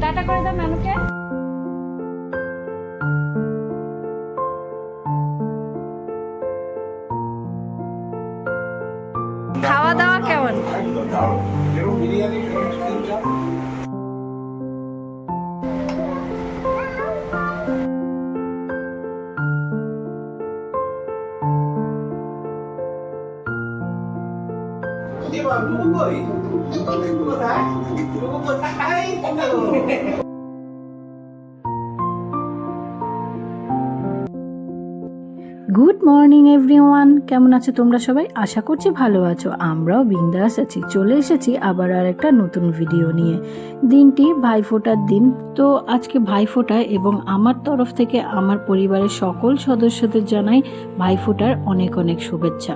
Tata করে দাও নানুকে। খাওয়া দাওয়া কেমন? গুড মর্নিং এভরিওয়ান, কেমন আছো তোমরা সবাই? আশা করছি ভালো আছো। আমরাও বিন্দাস আছি। চলে এসেছি আবার আর একটা নতুন ভিডিও নিয়ে। দিনটি ভাইফোঁটার দিন। তো আজকে ভাইফোঁটা এবং আমার তরফ থেকে আমার পরিবারের সকল সদস্যদের জানাই ভাইফোঁটার অনেক অনেক শুভেচ্ছা।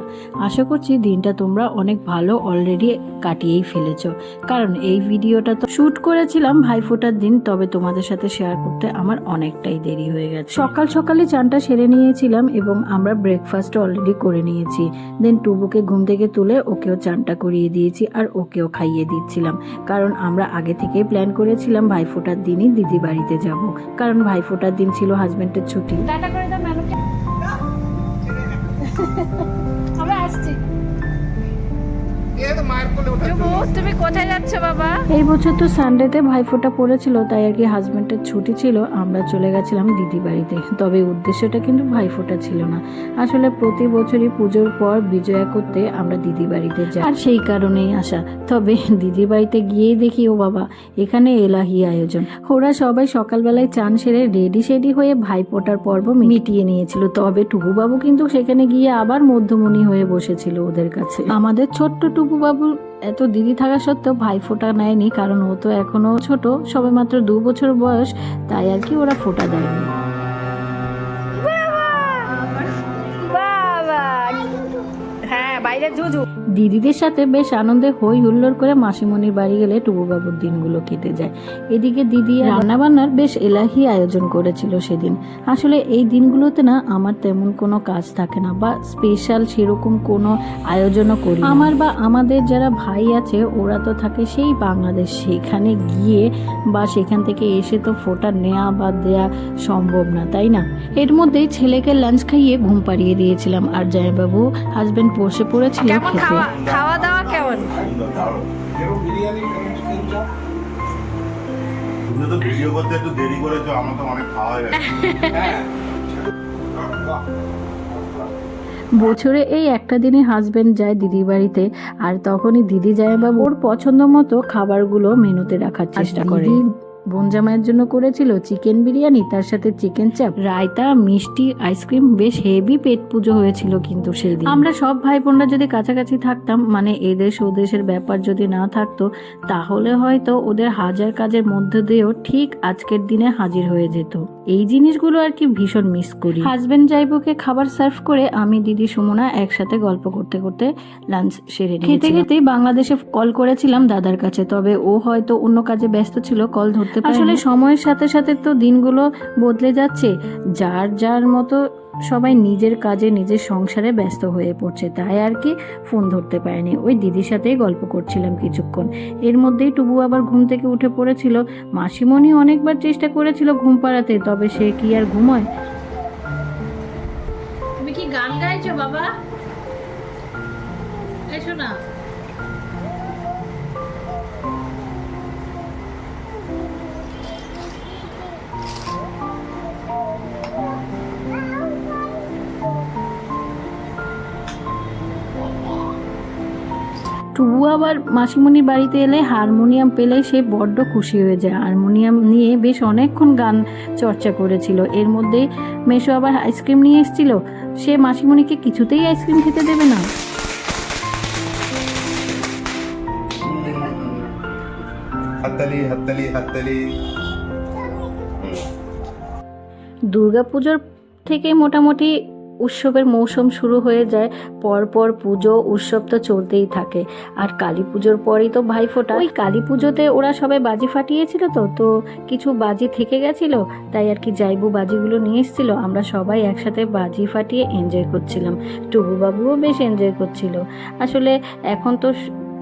আশা করছি দিনটা তোমরা অনেক ভালো অলরেডি কাটিয়েই ফেলেছো, কারণ এই ভিডিওটা তো শ্যুট করেছিলাম ভাইফোঁটার দিন, তবে তোমাদের সাথে শেয়ার করতে আমার অনেকটাই দেরি হয়ে গেছে। সকাল সকালে চানটা সেরে নিয়েছিলাম এবং আমরা ব্রেকফাস্ট অলরেডি করে নিয়েছি। দেন টুবুকে ঘুম থেকে তুলে ওকেও চানটা করিয়ে দিয়েছি আর ওকেও খাইয়ে দিচ্ছিলাম, কারণ আমরা আগে থেকেই প্ল্যান করেছিলাম ভাইফোঁটার দিনই দিদি বাড়িতে যাব, কারণ ভাইফোঁটার দিন ছিল হাজবেন্ডের ছুটি। টাটা করে দাও নানুকে। আমরা আসছি। তুমি কোথায় যাচ্ছ বাবা? এই বছর তো সানডেতে ভাইফোঁটা পড়েছিল, তাই আর কি হাজবেন্ডের ছুটি ছিল, আমরা চলে গেছিলাম দিদি বাড়িতে। তবে উদ্দেশ্যটা কিন্তু ভাইফোঁটা ছিল না, আসলে প্রতি বছরই পুজোর পর বিজয়া করতে আমরা দিদি বাড়িতে যাই, আর সেই কারণেই আসা। তবে দিদি বাড়িতে গিয়েই দেখি ও বাবা, এখানে এলাহি আয়োজন। ওরা সবাই সকালবেলায় চান সেরে রেডি সেডি হয়ে ভাইফোঁটার পর্ব মিটিয়ে নিয়েছিল। তবে টুবু বাবু কিন্তু সেখানে গিয়ে আবার মধ্যমণি হয়ে বসেছিল ওদের কাছে। আমাদের ছোট্ট টুবু বাবু এত দিদি থাকা সত্ত্বেও ভাইফোঁটা নেয়নি, কারণ ও তো এখনো ছোট, সবে মাত্র 2 বছর বয়স, তাই আর কি ওরা ফোঁটা দেয়নি। হ্যাঁ, বাইরে জুজু। দিদিদের সাথে বেশ আনন্দে হই হুল্লোড় করে মাসিমণির বাড়ি গেলে টুবুবাবুর দিনগুলো কেটে যায়। এদিকে দিদি রান্না বান্নার বেশ এলাহি আয়োজন করেছিল সেদিন। আসলে এই দিনগুলোতে না আমার তেমন কোনো কাজ থাকে না, বা স্পেশাল সেরকম কোনো আয়োজনও করি। আমার বা আমাদের যারা ভাই আছে ওরা তো থাকে সেই বাংলাদেশ, সেখানে গিয়ে বা সেখান থেকে এসে তো ফোঁটা নেওয়া বা দেয়া সম্ভব না, তাই না? এর মধ্যেই ছেলেকে লাঞ্চ খাইয়ে ঘুম পাড়িয়ে দিয়েছিলাম, আর জামাইবাবু হাজবেন্ড বসে পড়েছিল খেতে। খাওয়া দাওয়া কেমন? তুমি তো ভিডিও করতে একটু দেরি করেছো, আমার তো অনেক খাওয়া হয়ে গেছে। বছরে এই একটা দিনই হাজবেন্ড যায় দিদি বাড়িতে, আর তখনই দিদি জামাইবাবু ওর পছন্দ মতো খাবারগুলো মেনুতে রাখার চেষ্টা করে। বোন জামাইয়ের জন্য করেছিল চিকেন বিরিয়ানি, তার সাথে চিকেন চাপ, রায়তা, মিষ্টি, আইসক্রিম। বেশ হেভি পেট পুজো হয়েছিল কিন্তু সেই দিন। আমরা সব ভাই বোনরা যদি কাছাকাছি থাকতাম, মানে এদেশ ওদেশের ব্যাপার যদি না থাকতো, তাহলে হয়তো ওদের হাজার কাজের মধ্য দিয়েও ঠিক আজকের দিনে হাজির হয়ে যেত। এই জিনিসগুলো আর কি ভীষণ মিস করি। হাজবেন্ড জাইবুকে খাবার সার্ভ করে আমি দিদি সুমনা একসাথে গল্প করতে করতে লাঞ্চ সেরে নিয়েছি। খেতে খেতেই বাংলাদেশে কল করেছিলাম দাদার কাছে, তবে ও হয়তো অন্য কাজে ব্যস্ত ছিল, কল ধরতে পারেনি। আসলে সময়ের সাথে সাথে তো দিনগুলো বদলে যাচ্ছে, যার যার মতো সবাই নিজের কাজে নিজের সংসারে ব্যস্ত হয়ে পড়ছে, তাই আর কি ফোন ধরতে পারেনি। ওই দিদির সাথেই গল্প করছিলাম কিছুক্ষণ। এর মধ্যেই টুবু আবার ঘুম থেকে উঠে পড়েছিল। মাসিমণি অনেকবার চেষ্টা করেছিল ঘুম পাড়াতে, তবে সে কি আর ঘুমোয়? তুমি কি গান গাইছো বাবা? এসো না। টুবু আবার মাসিমণির বাড়িতে এলে হারমোনিয়াম পেলে সে বড্ড খুশি হয়ে যায়। হারমোনিয়াম নিয়ে বেশ অনেকক্ষণ গান চর্চা করেছিল। এর মধ্যে মেশো আবার আইসক্রিম নিয়ে এসেছিল, সে মাসিমণিকে কিছুতেই আইসক্রিম খেতে দেবে না। হাততালি হাততালি হাততালি। দুর্গাপুজোর থেকে মোটামুটি উৎসবের মৌসুম শুরু হয়ে যায়। পরপর পুজো উৎসব তো চলতেই থাকে, আর কালী পুজোর পরেই তো ভাইফোঁটা। ওই কালী পুজোতে ওরা সবাই বাজি ফাটিয়েছিল, তো কিছু বাজি থেকে গেছিল, তাই আর কি জাইবু বাজিগুলো নিয়ে এসেছিল। আমরা সবাই একসাথে বাজি ফাটিয়ে এনজয় করছিলাম। টুবু বাবুও বেশ এনজয় করছিল। আসলে এখন তো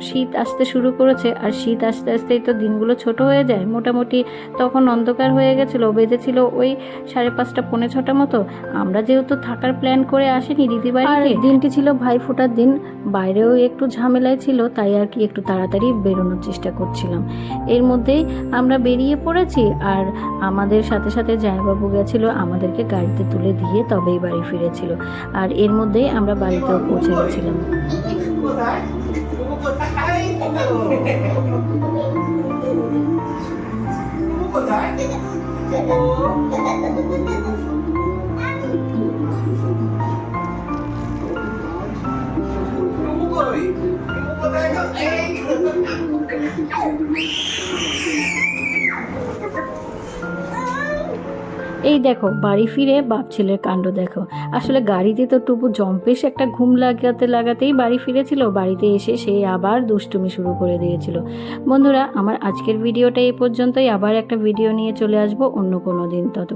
শীত আসতে শুরু করেছে, আর শীত আস্তে আস্তেই তো দিনগুলো ছোট হয়ে যায়। মোটামুটি তখন অন্ধকার হয়ে গেছিলো, বেজেছিল ওই 5:30 পৌনে 6টা মতো। আমরা যেহেতু থাকার প্ল্যান করে আসিনি দিদি বাড়িতে, দিনটি ছিল ভাইফোঁটার দিন, বাইরেও একটু ঝামেলায় ছিল, তাই আর কি একটু তাড়াতাড়ি বেরোনোর চেষ্টা করছিলাম। এর মধ্যেই আমরা বেরিয়ে পড়েছি, আর আমাদের সাথে সাথে জামাইবাবু গেছিলো আমাদেরকে গাড়িতে তুলে দিয়ে তবেই বাড়ি ফিরেছিল। আর এর মধ্যেই আমরা বাড়িতেও পৌঁছে গেছিলাম। এই দেখো বাড়ি ফিরে বাপ ছেলের কাণ্ড দেখো। আসলে গাড়িতে তো টুপু জম্পেশ একটা ঘুম লাগাতেই বাড়ি ফিরেছিল। বাড়িতে এসে সে আবার দুষ্টুমি শুরু করে দিয়েছিল। বন্ধুরা, আমার আজকের ভিডিওটা এই পর্যন্তই। আবার একটা ভিডিও নিয়ে চলে আসবো অন্য কোনো দিন। তত